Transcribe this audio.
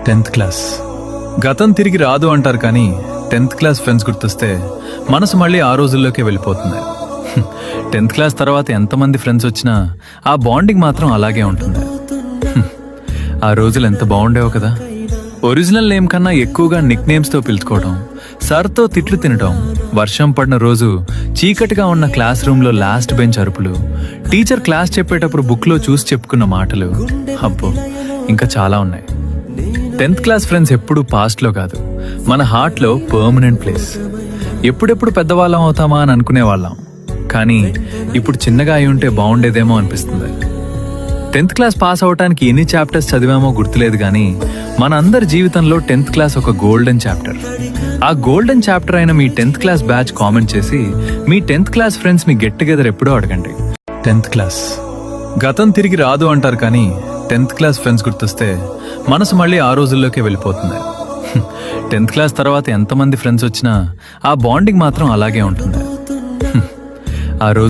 10th class. గతం తిరిగి రాదు అంటారు కానీ 10th క్లాస్ ఫ్రెండ్స్ గుర్తొస్తే మనసు మళ్ళీ ఆ రోజుల్లోకే వెళ్ళిపోతుంది. 10th క్లాస్ తర్వాత ఎంతమంది ఫ్రెండ్స్ వచ్చినా ఆ బాండింగ్ మాత్రం అలాగే ఉంటుంది. ఆ రోజులు ఎంత బాగుండేవో కదా. ఒరిజినల్ నేమ్ కన్నా ఎక్కువగా నిక్ నేమ్స్తో పిలుచుకోవడం, సర్తో తిట్లు తినడం, వర్షం పడిన రోజు చీకటిగా ఉన్న క్లాస్ రూమ్లో లాస్ట్ బెంచ్ అరుపులు, టీచర్ క్లాస్ చెప్పేటప్పుడు బుక్లో చూసి చెప్పుకున్న మాటలు, అబ్బో ఇంకా చాలా ఉన్నాయి. 10th క్లాస్ ఫ్రెండ్స్ ఎప్పుడూ పాస్ట్లో కాదు, మన హార్ట్లో పర్మనెంట్ ప్లేస్. ఎప్పుడెప్పుడు పెద్దవాళ్ళం అవుతామా అని అనుకునేవాళ్ళం, కానీ ఇప్పుడు చిన్నగా అయి ఉంటే బాగుండేదేమో అనిపిస్తుంది. 10th క్లాస్ పాస్ అవటానికి ఎన్ని చాప్టర్స్ చదివామో గుర్తులేదు కానీ మన అందరి జీవితంలో 10th క్లాస్ ఒక గోల్డెన్ చాప్టర్. ఆ గోల్డెన్ చాప్టర్ అయిన మీ 10th క్లాస్ బ్యాచ్ కామెంట్ చేసి మీ 10th క్లాస్ ఫ్రెండ్స్ మీ గెట్ టుగెదర్ ఎప్పుడో అడగండి. 10th class. గతం తిరిగి రాదు అంటారు కానీ 10th క్లాస్ ఫ్రెండ్స్ గుర్తొస్తే మనసు మళ్ళీ ఆ రోజుల్లోకే వెళ్ళిపోతుంది. 10th క్లాస్ తర్వాత ఎంతమంది ఫ్రెండ్స్ వచ్చినా ఆ బాండింగ్ మాత్రం అలాగే ఉంటుంది. ఆ రోజు